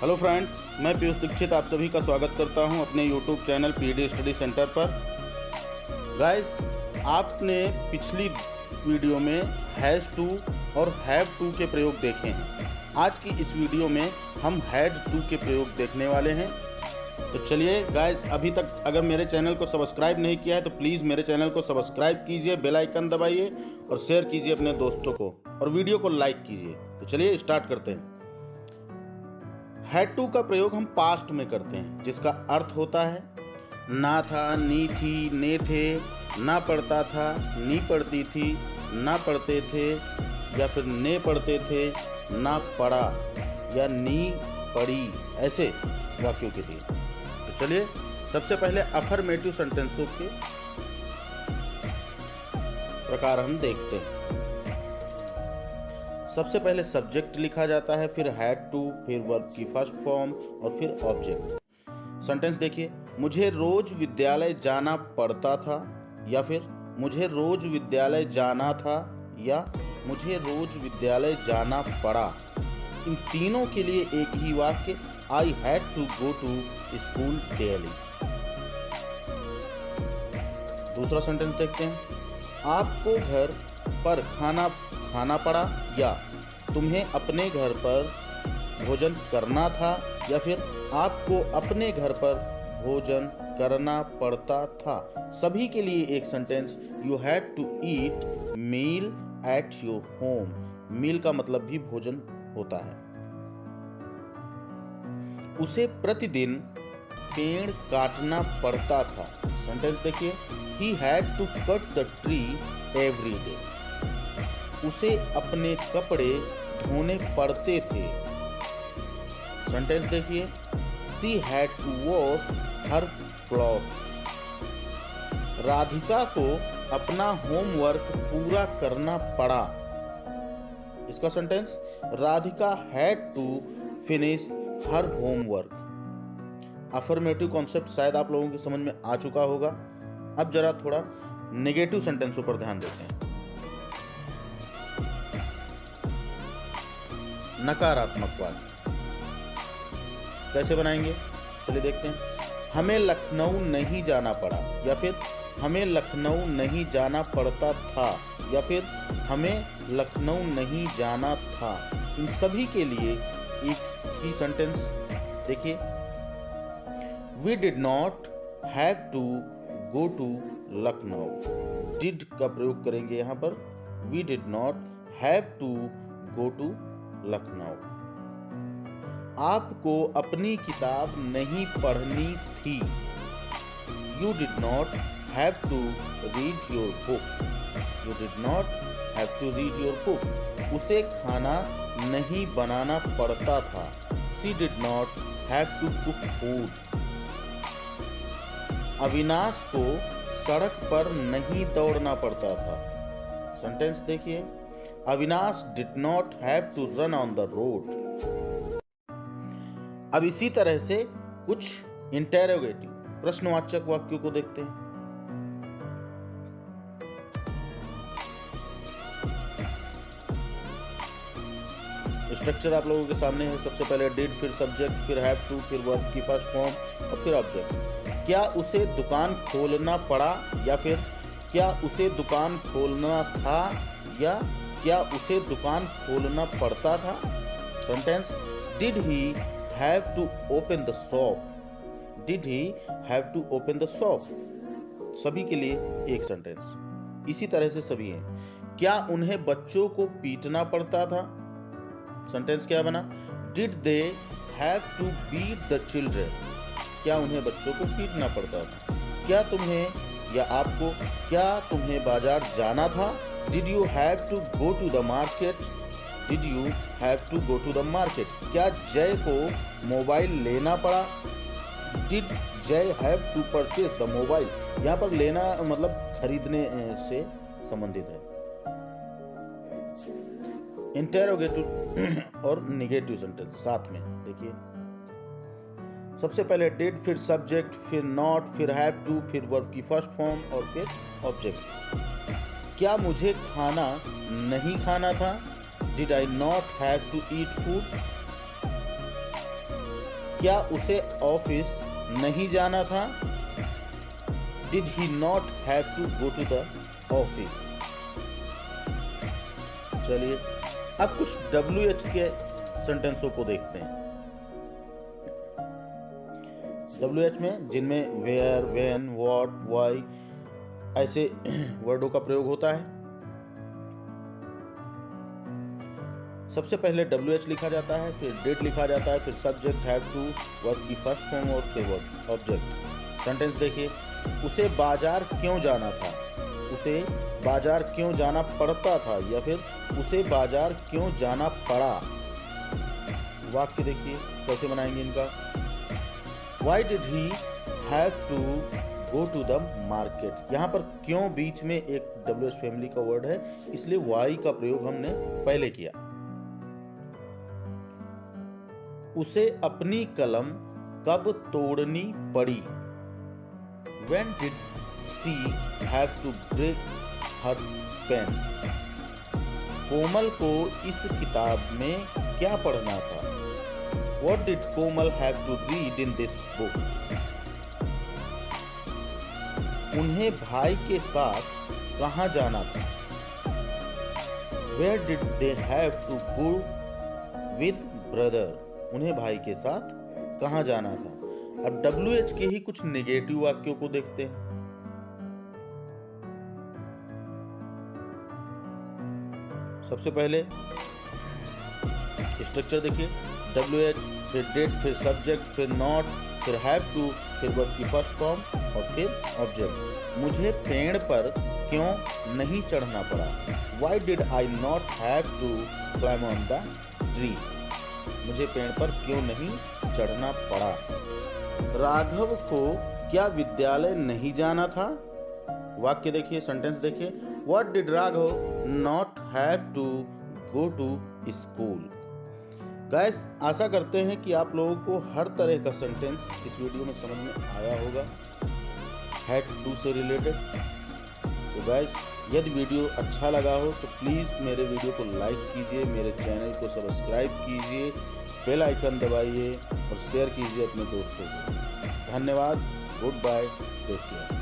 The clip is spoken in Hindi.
हेलो फ्रेंड्स, मैं पीयूष दीक्षित आप सभी का स्वागत करता हूं अपने YouTube channel PD study centre पर। गाइस, आपने पिछली वीडियो में हैज़ टू और हैव टू के प्रयोग देखे हैं। आज की इस वीडियो में हम हैड टू के प्रयोग देखने वाले हैं। तो चलिए गाइस, अभी तक अगर मेरे चैनल को सब्सक्राइब नहीं किया है तो प्लीज़ मेरे चैनल को सब्सक्राइब कीजिए, बेल आइकन दबाइए और शेयर कीजिए अपने दोस्तों को और वीडियो को लाइक कीजिए। तो चलिए स्टार्ट करते हैं। हैड टू का प्रयोग हम पास्ट में करते हैं, जिसका अर्थ होता है ना था, नी थी, ने थे, ना पढ़ता था, नी पढ़ती थी, ना पढ़ते थे, या फिर ने पढ़ते थे, ना पढ़ा, या नी पढ़ी, ऐसे वाक्यों के लिए। तो चलिए सबसे पहले अफर्मेटिव सेंटेंसों के प्रकार हम देखते हैं। सबसे पहले सब्जेक्ट लिखा जाता है, फिर हैड टू, फिर वर्ब की फर्स्ट फॉर्म और फिर ऑब्जेक्ट। सेंटेंस देखिए, मुझे रोज विद्यालय जाना पड़ता था, या फिर मुझे रोज विद्यालय जाना था, या मुझे रोज विद्यालय जाना पड़ा। इन तीनों के लिए एक ही वाक्य, I had to go to school daily. दूसरा सेंटेंस देखते हैं, आपको घर पर खाना पड़ा, या तुम्हें अपने घर पर भोजन करना था, या फिर आपको अपने घर पर भोजन करना पड़ता था। सभी के लिए एक sentence, you had to eat meal at your home. Meal का मतलब भी भोजन होता है। उसे प्रतिदिन पेड़ काटना पड़ता था। सेंटेंस देखिए, he had to cut the tree every day. उसे अपने कपड़े धोने पड़ते थे। सेंटेंस देखिए, she had to wash her clothes. Radhika को अपना होमवर्क पूरा करना पड़ा। इसका sentence, Radhika had to finish her homework. Affirmative concept शायद आप लोगों की समझ में आ चुका होगा। अब जरा थोड़ा नेगेटिव सेंटेंसों पर ध्यान देते हैं। नकारात्मक वाक्य कैसे बनाएंगे, चलिए देखते हैं। हमें लखनऊ नहीं जाना पड़ा, या फिर हमें लखनऊ नहीं जाना पड़ता था, या फिर हमें लखनऊ नहीं जाना था। इन सभी के लिए एक ही सेंटेंस देखिए, we did not have to go to Lucknow. Did का प्रयोग करेंगे यहाँ पर, we did not have to go to Lucknow. आपको अपनी किताब नहीं पढ़नी थी, you did not have to read your book. You did not have to read your book. उसे खाना नहीं बनाना पड़ता था, she did not have to cook food. Avinash को सड़क पर नहीं दौड़ना पड़ता था। सेंटेंस देखिए, Avinash did not have to run on the road. अब इसी तरह से कुछ इंटेरोगेटिव प्रश्नवाचक वाक्यों को देखते हैं। स्ट्रक्चर आप लोगों के सामने है। सबसे पहले डिड, फिर सब्जेक्ट, फिर हैव टू, फिर वर्ब की फर्स्ट फॉर्म और फिर ऑब्जेक्ट। क्या उसे दुकान खोलना पड़ा, या फिर क्या उसे दुकान खोलना था, या क्या उसे दुकान खोलना पड़ता था। Sentence, did he have to open the shop. Did he have to open the shop. सभी के लिए एक सेंटेंस। इसी तरह से सभी हैं। क्या उन्हें बच्चों को पीटना पड़ता था। सेंटेंस क्या बना, did they have to beat the children. क्या उन्हें बच्चों को पीटना पड़ता था। क्या तुम्हें या आपको, क्या तुम्हें बाजार जाना था। Did you have to go to the market? Did you have to go to the market? क्या जय को मोबाइल लेना पड़ा। Did जय have to purchase the mobile? यहाँ पर लेना मतलब खरीदने से संबंधित है। इंटेरोगेटिव और निगेटिव सेंटेंस साथ में देखिए। सबसे पहले डिड, फिर सब्जेक्ट, फिर नॉट, फिर हैव टू, फिर वर्ब की फर्स्ट फॉर्म और फिर ऑब्जेक्ट। क्या मुझे खाना नहीं खाना था। Did I not have to eat food. क्या उसे ऑफिस नहीं जाना था? Did he not have to go to the office? चलिए अब कुछ WH के सेंटेंसों को देखते हैं। WH में जिनमें वेयर, व्हेन, व्हाट, व्हाई ऐसे वर्डों का प्रयोग होता है। सबसे पहले WH लिखा जाता है, फिर डिड लिखा जाता है, फिर सब्जेक्ट, हैव टू, वर्ब की फर्स्ट फॉर्म और फिर वर्ब ऑब्जेक्ट। सेंटेंस देखिए, उसे बाजार क्यों जाना था? उसे बाजार क्यों जाना पड़ता था या फिर उसे बाजार क्यों जाना पड़ा? वाक्य देखिए कैसे बनाएंगे इनका। Why did he have to go to the market? यहाँ पर क्यों बीच में एक WH फैमिली का वर्ड है, इसलिए why का प्रयोग हमने पहले किया। उसे अपनी कलम कब तोड़नी पड़ी? When did she have to break her pen? कोमल को इस किताब में क्या पढ़ना था? What did Komal have to read in this book? उन्हें भाई के साथ कहाँ जाना था? Where did they have to go with brother? उन्हें भाई के साथ कहाँ जाना था? अब WH के ही कुछ नेगेटिव वाक्यों को देखते हैं। सबसे पहले स्ट्रक्चर देखिए, WH फिर डिड फिर सब्जेक्ट फिर नॉट फिर हैव टू फिर वर्ब की फर्स्ट फॉर्म और फिर ऑब्जेक्ट। मुझे पेड़ पर क्यों नहीं चढ़ना पड़ा? Why did I not have to climb on the tree? मुझे पेड़ पर क्यों नहीं चढ़ना पड़ा? राघव को क्या विद्यालय नहीं जाना था? वाक्य देखिए, सेंटेंस देखिए, What did Raghav not have to go to school? Guys, आशा करते हैं कि आप लोगों को हर तरह का सेंटेंस इस वीडियो में समझ में आया होगा हैड टू से रिलेटेड। तो गाइस, यदि वीडियो अच्छा लगा हो तो प्लीज़ मेरे वीडियो को लाइक कीजिए, मेरे चैनल को सब्सक्राइब कीजिए, बेल आइकन दबाइए और शेयर कीजिए अपने दोस्तों को। धन्यवाद, गुड बाय, टेक केयर।